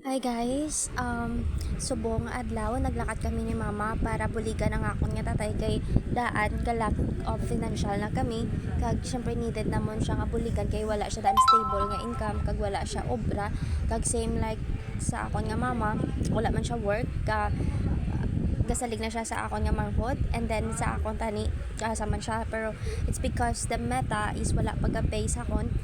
Hi guys, subong adlaw naglakad kami ni mama para buligan ang akon nga tatay kay daan ka lack of financial na kami kag syempre needed namon siya nga buligan kay wala siya daan stable nga income kag wala siya obra kag same like sa akon nga mama wala man siya work gasalig na siya sa akon nga manghod and then sa akon tani sa man siya pero it's because the meta is wala pagka-pay sa akon.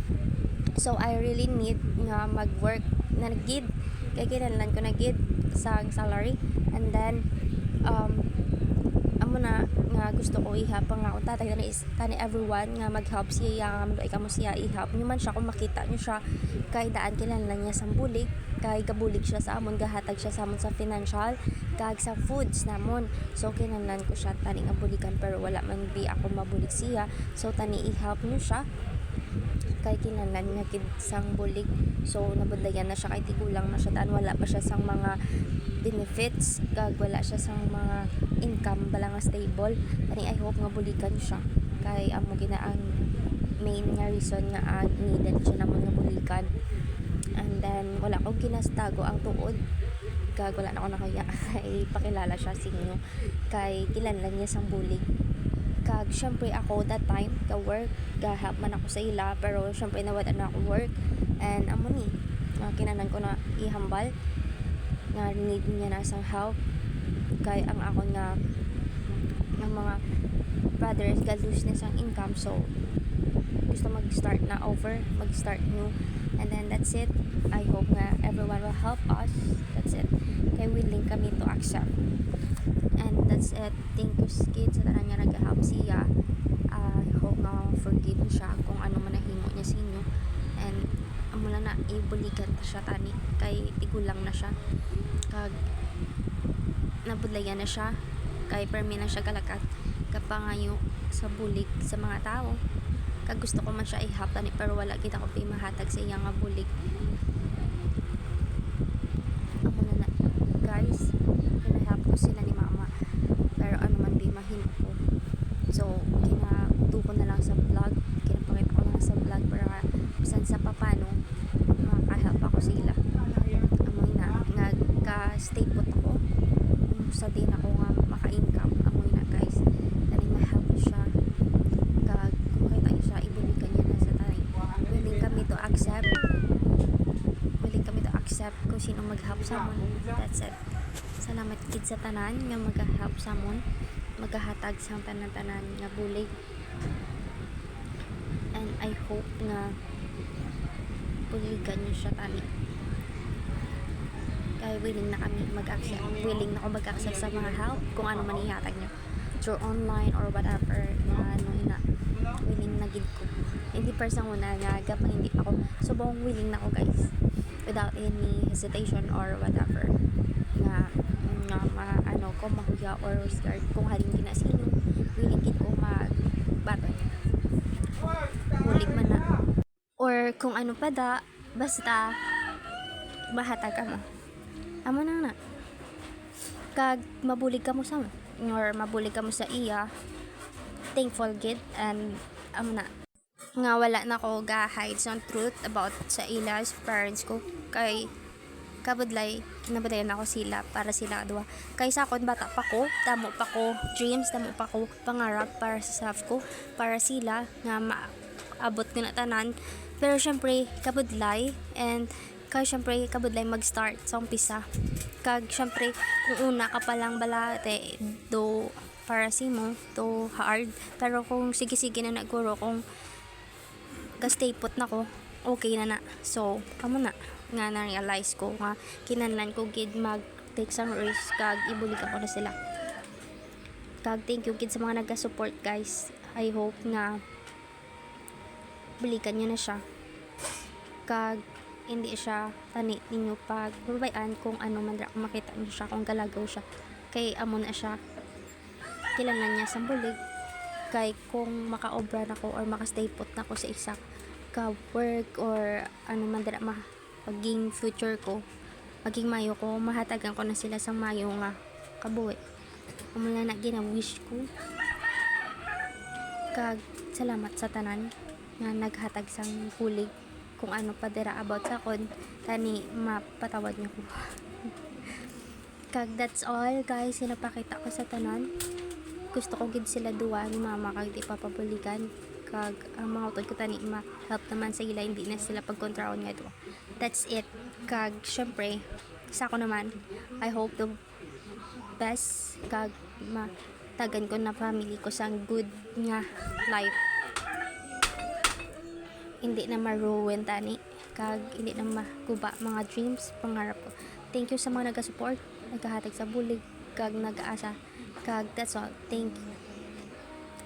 So I really need nga mag-work na gid kay kinahanglan ko na gid sa salary and then amo na nga gusto ko ihap nga akong tatay tani everyone nga mag-help siya nga ikaw mo siya ihap nyo man siya kung makita nyo siya kay daan kinahanglan niya sang bulig kay gabulig siya sa amon gahatag siya sa amon sa financial kag sa foods namon so kinahanglan ko siya tani nga buligan pero wala man bi ako mabulig siya so tani ihap nyo siya kay kinahanglan nga kid sang bulig so nabudlayan na siya kay tigulang na siya daan wala pa siya sang mga benefits kag wala siya sang mga income bala nga stable ani I hope nga buligan siya kay amo gina ang main nga reason nga needed siya namon nga buligan and then wala ko ginastago ang tuod kag wala na ako nakaya ipakilala siya sa inyo kay kinahanglan niya sang bulig kag syempre ako that time ka work help man ako sa ila pero syempre nawala na ako work and amo ni kinahanglan ko na ihambal nga need niya na sang help kay ang akon nga mga brothers galus na sang income so gusto mag-start na over mag-start new and then that's it. I hope nga everyone will help us. That's it. Kay willing kami to accept. And that's it. Thank you kids sa tanan nga nag-help siya. I hope nga forgive siya kung ano man nahimo niya sa inyo. And amo na ibuligan ta siya tani kay tigulang na siya. Kag nabudlayan na siya kay permi na siya galakat kapangayo sa bulig sa mga tao kag gusto ko man siya ihap tani pero wala kita ko mahatag sa iya nga bulig amo na guys kinahap ko sila ni mama pero ano man di mahimo ko so kinatuko na lang sa vlog kinapakita ko lang sa vlog para bisan sa papano makahelp ako sila amoy na nagka-stay put ako sa din ako nga maka-income amoy na guys tani ma-help siya kag kung kita siya ibuligan niya na sa tani willing kami to accept kung sino mag-help sa amon. That's it. Salamat kid sa tanan nga mag-help sa amon maghahatag sa tanan-tanan nga bulig and I hope nga buligan niyo siya tani kay willing na kami mag-accept willing na ako mag-accept sa mga help kung ano man ihatag niyo through online or whatever na ano na willing na gid ko hindi person una nga gapang hindi ako subong willing na ako guys without any hesitation or whatever nga ano ko mahuya or scared kung halin gina sa inyo willing gid ko magbaton bulig man na or kung ano pa da basta bahatag ka mo amo na kag mabulig ka mo sa or mabulig ka mo sa iya thankful gid and amo na nga wala na ko ga-hide some truth about sa ila sa parents ko kay kabudlay kinabudlayan ako sila para sila duwa kay sa akon bata pa ko damo pa ko dreams damo pa ko pangarap para sa self ko para sila nga maabot ko na tanan pero syempre kabudlay and kay syempre kabudlay mag-start sa umpisa kag syempre kung una ka pa lang balate do para simo to hard pero kung sige na naguro kung stay put na ko okay na so amo na nga na-realize ko nga kinahanglan ko gid mag take some risk kag ibulig ako na sila kag thank you gid sa mga nagka-support guys I hope nga bulikan niyo na siya kag hindi siya tani ninyo pag babayan kung ano man kung makita niyo siya kung galagaw siya kay amo na siya kinahanglan niya sa bulig kay kung maka-obra na ko or maka-stay put na ko sa isa ka work or ano man dira maging future ko maging mayo ko mahatagan ko na sila sa mayo nga kabuhi umula na gina-wish ko kag salamat sa tanan nga naghatag sang bulig kung ano pa dira about sa kon tani mapatawad niyo ko. Kag that's all guys, sinapakita ko sa tanan. Gusto ko gid sila duwa ni mama kag di papabulikan, kag ang mga utod ko tani ma-help naman sa ila, hindi na sila pagkontraon nga ito. That's it. Kag syempre sa ako naman, I hope the best, kag matagan ko na family ko sang good nga life, hindi na ma-ruin tani, kag hindi na maguba mga dreams, pangarap ko. Thank you sa mga nagasupport, nagkahatag sa bulig, kag nag-aasa, kag that's all. Thank you.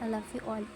I love you all.